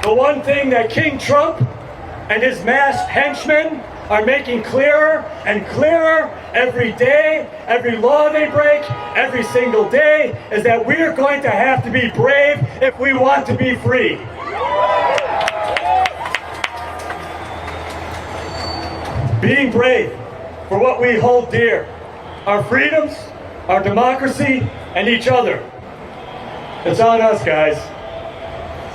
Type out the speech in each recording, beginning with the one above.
The one thing that King Trump and his masked henchmen are making clearer and clearer every day, every law they break, every single day, is that we're going to have to be brave if we want to be free. Being brave for what we hold dear, our freedoms, our democracy, and each other. It's on us, guys.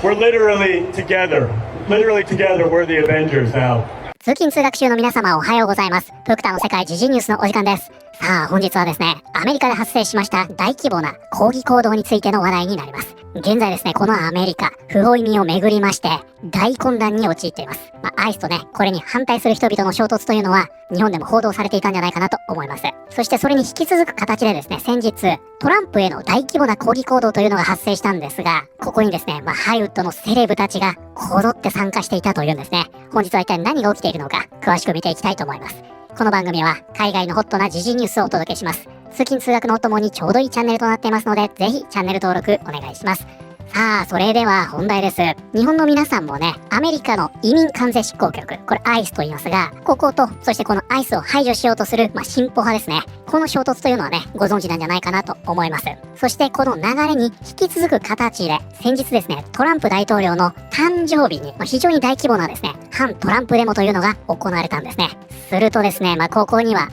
We're literally together, we're the Avengers now. 通勤通学中の皆様おはようございます。福田の世界時事ニュースのお時間です。さあ本日はですね、アメリカで発生しました大規模な抗議行動についての話題になります。現在ですね、このアメリカ、不法移民をめぐりまして大混乱に陥っています。アイスとね、これに反対する人々の衝突というのは日本でも報道されていたんじゃないかなと思います。そしてそれに引き続く形でですね、先日トランプへの大規模な抗議行動というのが発生したんですが、ここにですね、ハリウッドのセレブたちがこぞって参加していたというんですね。本日は一体何が起きているのか詳しく見ていきたいと思います。この番組は海外のホットな時事ニュースをお届けします。通勤通学のお供にちょうどいいチャンネルとなっていますので、ぜひチャンネル登録お願いします。さあ、それでは本題です。日本の皆さんもね、アメリカの移民関税執行局、これアイスと言いますが、ここと、そしてこのアイスを排除しようとする、進歩派ですね。この衝突というのはね、ご存知なんじゃないかなと思います。そしてこの流れに引き続く形で、先日ですね、トランプ大統領の誕生日に、非常に大規模なですね、反トランプデモというのが行われたんですね。するとですね、ここには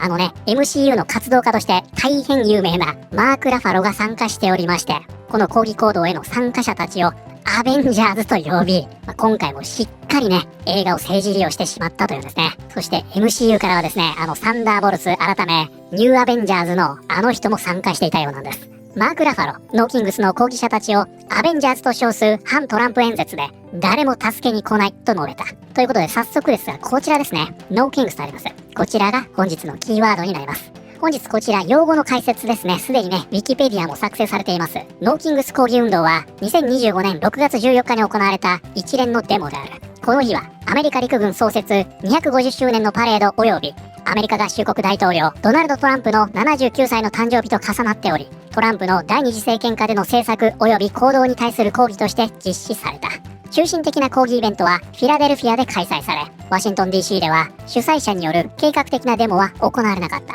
MCU の活動家として大変有名なマーク・ラファロが参加しておりまして、この抗議行動への参加者たちをアベンジャーズと呼び、今回もしっかりね、映画を政治利用してしまったというんですね。そして MCU からはですね、サンダーボルツ改め、ニューアベンジャーズの人も参加していたようなんです。マーク・ラファロ、ノーキングスの抗議者たちをアベンジャーズと称す反トランプ演説で、誰も助けに来ないと述べた。ということで早速ですが、こちらですね、ノーキングスとあります。こちらが本日のキーワードになります。本日こちら用語の解説ですね。すでにね、ウィキペディアも作成されています。ノーキングス抗議運動は2025年6月14日に行われた一連のデモである。この日はアメリカ陸軍創設250周年のパレード及びアメリカ合衆国大統領ドナルド・トランプの79歳の誕生日と重なっており、トランプの第二次政権下での政策及び行動に対する抗議として実施された。中心的な抗議イベントはフィラデルフィアで開催され、ワシントン DC では主催者による計画的なデモは行われなかった。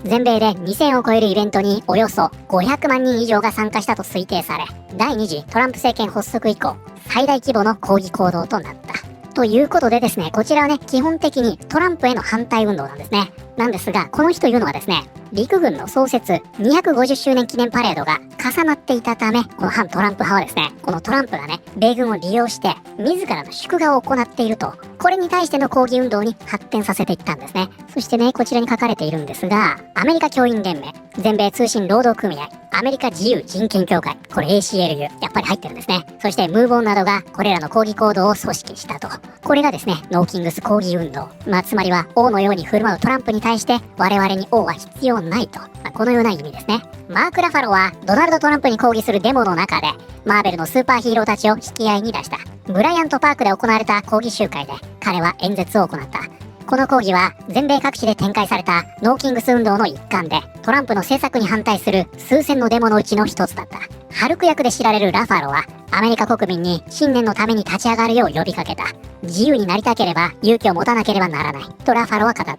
全米で2000を超えるイベントにおよそ500万人以上が参加したと推定され、第2次トランプ政権発足以降、最大規模の抗議行動となった。ということでですね、こちらはね、基本的にトランプへの反対運動なんですね。なんですが、この日というのはですね、陸軍の創設250周年記念パレードが重なっていたため、この反トランプ派はですね、このトランプがね、米軍を利用して自らの祝賀を行っていると、これに対しての抗議運動に発展させていったんですね。そしてね、こちらに書かれているんですが、アメリカ教員連盟、全米通信労働組合、アメリカ自由人権協会、これ ACLU、やっぱり入ってるんですね。そしてムーブオンなどがこれらの抗議行動を組織したと。これがですね、ノーキングス抗議運動。つまりは王のように振る舞うトランプに対して我々に王は必要ないと。このような意味ですね。マーク・ラファロはドナルド・トランプに抗議するデモの中で、マーベルのスーパーヒーローたちを引き合いに出した。ブライアントパークで行われた抗議集会で彼は演説を行った。この抗議は全米各地で展開されたノーキングス運動の一環で、トランプの政策に反対する数千のデモのうちの一つだった。ハルク役で知られるラファロはアメリカ国民に信念のために立ち上がるよう呼びかけた。自由になりたければ勇気を持たなければならないとラファロは語った。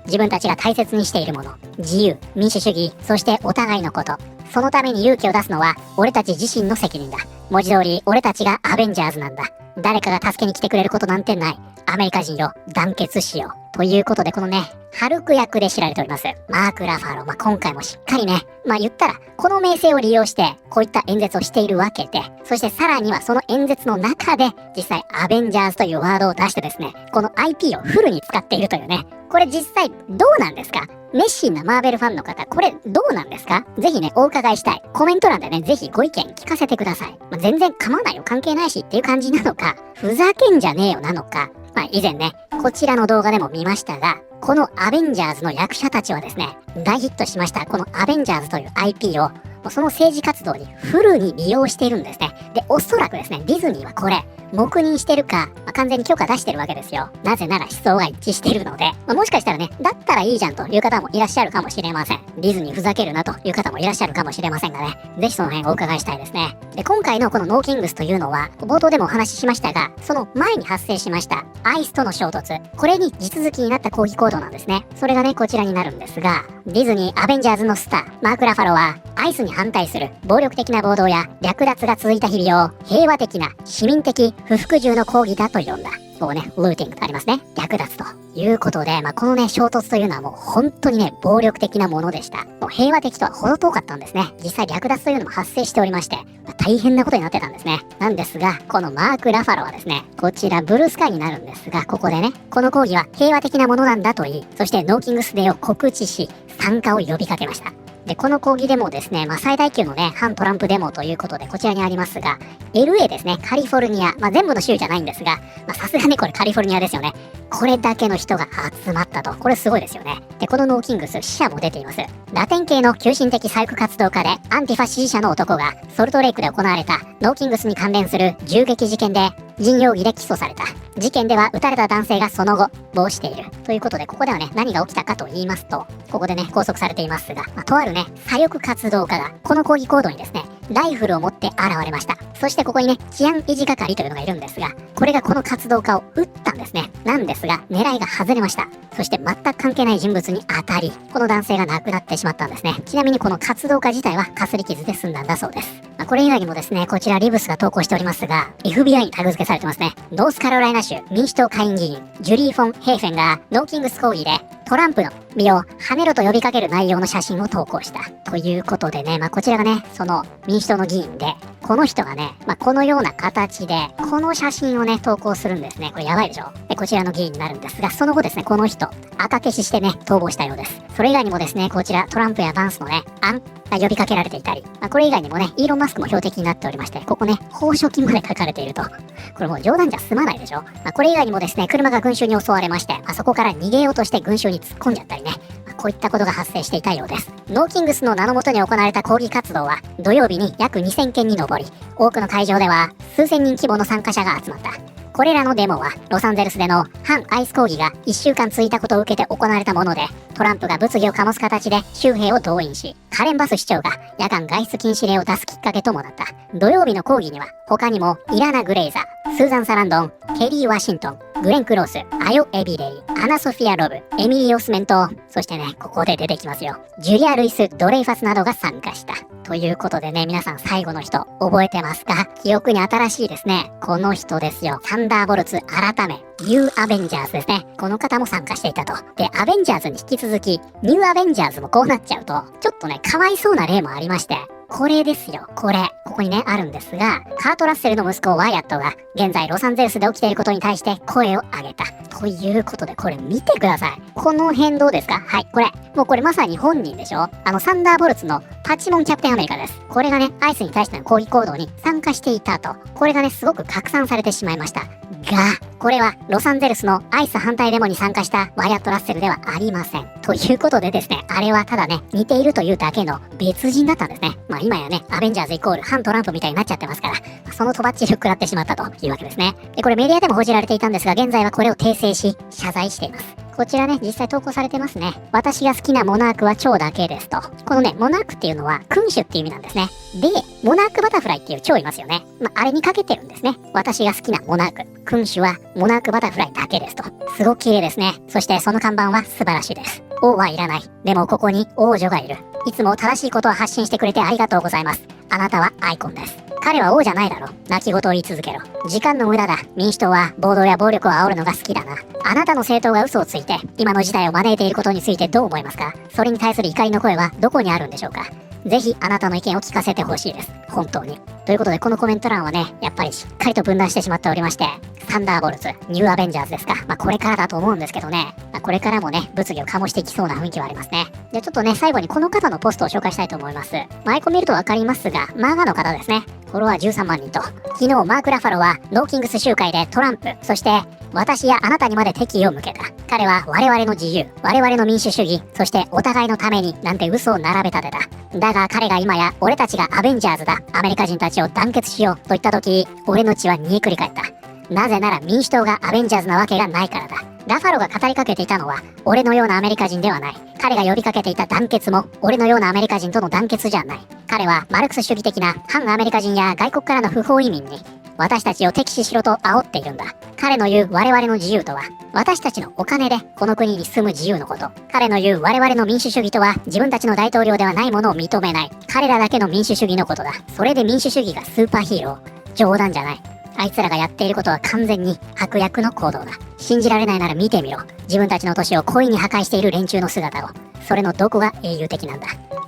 自分たちが大切にしているもの、自由、民主主義、そしてお互いのこと、そのために勇気を出すのは俺たち自身の責任だ。文字通り俺たちがアベンジャーズなんだ。誰かが助けに来てくれることなんてない。アメリカ人よ、団結しよう。ということで、このね、ハルク役で知られておりますマーク・ラファロ、今回もしっかりね、言ったらこの名声を利用してこういった演説をしているわけで、そしてさらにはその演説の中で実際アベンジャーズというワードを出してですね、この IP をフルに使っているというね、これ実際どうなんですか？熱心なマーベルファンの方、これどうなんですか？ぜひね、お伺いしたい。コメント欄でね、ぜひご意見聞かせてください。全然構わないよ、関係ないしっていう感じなのか、ふざけんじゃねえよなのか、以前ね、こちらの動画でも見ましたが、このアベンジャーズの役者たちはですね、大ヒットしましたこのアベンジャーズという IP をその政治活動にフルに利用しているんですね。で、おそらくですね、ディズニーはこれ黙認してるか、完全に許可出してるわけですよ。なぜなら思想が一致してるので、もしかしたらね、だったらいいじゃんという方もいらっしゃるかもしれません。ディズニーふざけるなという方もいらっしゃるかもしれませんがね、ぜひその辺お伺いしたいですね。で、今回のこのノーキングスというのは、冒頭でもお話ししましたが、その前に発生しましたアイスとの衝突、これに地続きになった抗議行動なんですね。それがね、こちらになるんですが、ディズニーアベンジャーズのスター、マーク・ラファロは、アイスに反対する暴力的な暴動や略奪が続いた日々を平和的な市民的不服従の抗議だと呼んだ。こうね、ルーティングとありますね。略奪ということで、このね、衝突というのはもう本当にね、暴力的なものでした。もう平和的とは程遠かったんですね。実際略奪というのも発生しておりまして、大変なことになってたんですね。なんですが、このマーク・ラファロはですね、こちらブルースカイになるんですが、ここでね、この抗議は平和的なものなんだと言い、そしてノーキングスデーを告知し、参加を呼びかけました。で、この抗議デモですね、最大級のね、反トランプデモということで、こちらにありますが、LA ですね、カリフォルニア、全部の州じゃないんですが、さすがにこれカリフォルニアですよね。これだけの人が集まったと。これすごいですよね。で、このノーキングス、死者も出ています。ラテン系の急進的左翼活動家で、アンティファ支持者の男が、ソルトレイクで行われたノーキングスに関連する銃撃事件で、人容疑で起訴された。事件では撃たれた男性がその後、亡している。ということで、ここではね、何が起きたかと言いますと、ここでね、拘束されていますが、とあるね、左翼活動家が、この抗議行動にですね、ライフルを持って現れました。そしてここにね、治安維持係というのがいるんですが、これがこの活動家を撃ったんですね。なんですが、狙いが外れました。そして全く関係ない人物に当たり、この男性が亡くなってしまったんですね。ちなみにこの活動家自体はかすり傷で済んだんだそうです。これ以外にもですね、こちらリブスが投稿しておりますが、FBI にタグ付けされてますね。ノースカロライナ州民主党下院議員、ジュリー・フォン・ヘイフェンが、ノーキングス抗議で、トランプの身をはねろと呼びかける内容の写真を投稿した。ということでね、こちらがね、その民主党の議員で、この人がね、このような形で、この写真をね、投稿するんですね。これやばいでしょ。で、こちらの議員になるんですが、その後ですね、この人、赤消ししてね、逃亡したようです。それ以外にもですね、こちらトランプやバンスのね、案が呼びかけられていたり、これ以外にもね、イーロン・マスクも標的になっておりまして、ここね、報奨金まで書かれていると。これもう冗談じゃ済まないでしょ。これ以外にもですね、車が群衆に襲われまして、そこから逃げようとして群衆に突っ込んじゃったりね、こういったことが発生していたようです。ノーキングスの名のもとに行われた抗議活動は、土曜日に約2000件に上り、多くの会場では数千人規模の参加者が集まった。これらのデモは、ロサンゼルスでの反アイス抗議が1週間続いたことを受けて行われたもので、トランプが物議を醸す形で州兵を動員し、カレン・バス市長が夜間外出禁止令を出すきっかけともなった。土曜日の抗議には、他にもイラナ・グレイザー、スーザン・サランドン、ケリー・ワシントン、グレン・クロース、アヨ・エビレイ、アナ・ソフィア・ロブ、エミリー・オスメント、そしてね、ここで出てきますよ。ジュリア・ルイス・ドレイファスなどが参加した。ということでね、皆さん最後の人、覚えてますか？記憶に新しいですね。この人ですよ。サンダーボルツ改め、ニューアベンジャーズですね。この方も参加していたと。で、アベンジャーズに引き続き、ニューアベンジャーズもこうなっちゃうと、ちょっとね、かわいそうな例もありまして、これですよ、これ。ここにね、あるんですが、カート・ラッセルの息子ワイアットが、現在ロサンゼルスで起きていることに対して声を上げた。ということで、これ見てください。この辺どうですか？はい、これ。もうこれまさに本人でしょ？サンダーボルツのパチモンキャプテンアメリカです。これがね、アイスに対しての抗議行動に参加していたと。これがね、すごく拡散されてしまいました。が、これはロサンゼルスのアイス反対デモに参加したワイアット・ラッセルではありません。ということでですね、あれはただね、似ているというだけの別人だったんですね。今やね、アベンジャーズイコール反トランプみたいになっちゃってますから、そのとばっちりを食らってしまったというわけですね。で、これメディアでも報じられていたんですが、現在はこれを訂正し、謝罪しています。こちらね、実際投稿されてますね。私が好きなモナークは蝶だけですと。このね、モナークっていうのは君主っていう意味なんですね。で、モナークバタフライっていう蝶いますよね。あれにかけてるんですね。私が好きなモナーク。君主はモナークバタフライだけですと。すごく綺麗ですね。そしてその看板は素晴らしいです。王はいらない。でもここに王女がいる。いつも正しいことを発信してくれてありがとうございます。あなたはアイコンです。彼は王じゃないだろ。泣き言を言い続けろ。時間の無駄だ。民主党は暴動や暴力を煽るのが好きだな。あなたの政党が嘘をついて、今の事態を招いていることについてどう思いますか？それに対する怒りの声はどこにあるんでしょうか？ぜひあなたの意見を聞かせてほしいです。本当に。ということで、このコメント欄はね、やっぱりしっかりと分断してしまっておりまして、サンダーボルツ、ニューアベンジャーズですか。これからだと思うんですけどね、これからもね、物議を醸していきそうな雰囲気はありますね。で、ちょっとね、最後にこの方のポストを紹介したいと思います。アイコン見るとわかりますが、漫画の方ですね。フォロワー13万人と。昨日、マーク・ラファロは、ノーキングス集会でトランプ、そして、私やあなたにまで敵意を向けた。彼は我々の自由、我々の民主主義、そしてお互いのためになんて嘘を並べ立てた。だが彼が今や俺たちがアベンジャーズだ、アメリカ人たちを団結しようと言った時、俺の血は煮えくり返った。なぜなら民主党がアベンジャーズなわけがないからだ。ラファロが語りかけていたのは俺のようなアメリカ人ではない。彼が呼びかけていた団結も俺のようなアメリカ人との団結じゃない。彼はマルクス主義的な反アメリカ人や外国からの不法移民に私たちを敵視しろと煽っているんだ。彼の言う我々の自由とは私たちのお金でこの国に住む自由のこと。彼の言う我々の民主主義とは自分たちの大統領ではないものを認めない彼らだけの民主主義のことだ。それで民主主義がスーパーヒーロー。冗談じゃない。あいつらがやっていることは完全に悪役の行動だ。信じられないなら見てみろ。自分たちの都市を故意に破壊している連中の姿を。それのどこが英雄的なんだ。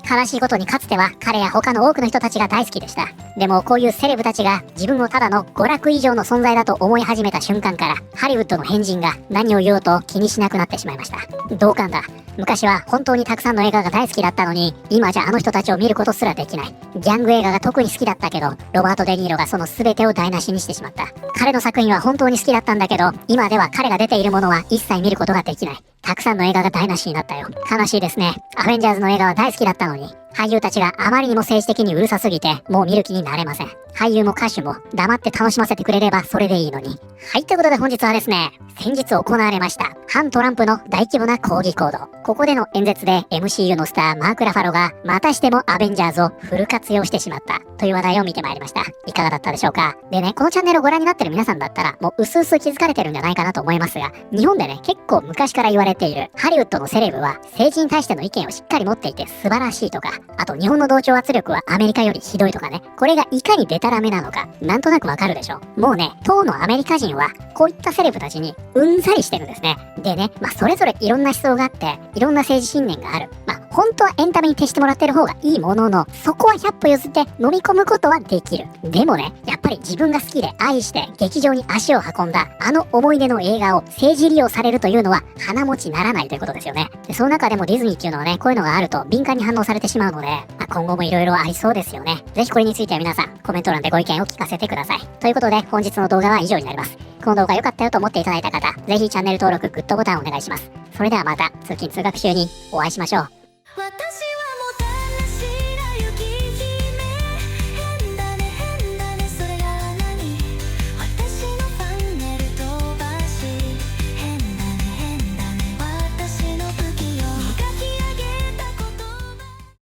悲しいことにかつては彼や他の多くの人たちが大好きでした。でもこういうセレブたちが自分をただの娯楽以上の存在だと思い始めた瞬間からハリウッドの変人が何を言おうと気にしなくなってしまいました。同感だ。昔は本当にたくさんの映画が大好きだったのに今じゃあの人たちを見ることすらできない。ギャング映画が特に好きだったけどロバート・デ・ニーロがその全てを台無しにしてしまった。彼の作品は本当に好きだったんだけど今では彼が出ているものは一切見ることができない。たくさんの映画が台無しになったよ。悲しいですね。アベンジャーズの映画は大好きだったのに俳優たちがあまりにも政治的にうるさすぎてもう見る気になれません。俳優も歌手も黙って楽しませてくれればそれでいいのに。はい、ということで本日はですね、先日行われました反トランプの大規模な抗議行動。ここでの演説で MCU のスターマーク・ラファロがまたしてもアベンジャーズをフル活用してしまったという話題を見てまいりました。いかがだったでしょうか。でね、このチャンネルをご覧になってる皆さんだったらもう薄々気づかれてるんじゃないかなと思いますが、日本でね結構昔から言われているハリウッドのセレブは政治に対しての意見をしっかり持っていて素晴らしいとか、あと日本の同調圧力はアメリカよりひどいとかね、これがいかにデタラメなのかなんとなくわかるでしょ。もうね、当のアメリカ人はこういったセレブたちにうんざりしてるんですね。でね、それぞれいろんな思想があっていろんな政治信念がある。本当はエンタメに徹してもらってる方がいいものの、そこは100歩譲って飲み込むことはできる。でもね、やっぱり自分が好きで愛して劇場に足を運んだあの思い出の映画を政治利用されるというのは鼻持ちならないということですよね。でその中でもディズニーっていうのはね、こういうのがあると敏感に反応されてしまうので、今後もいろいろありそうですよね。ぜひこれについては皆さんコメント欄でご意見を聞かせてください。ということで本日の動画は以上になります。この動画良かったよと思っていただいた方、ぜひチャンネル登録、グッドボタンお願いします。それではまた通勤通学中にお会いしましょう。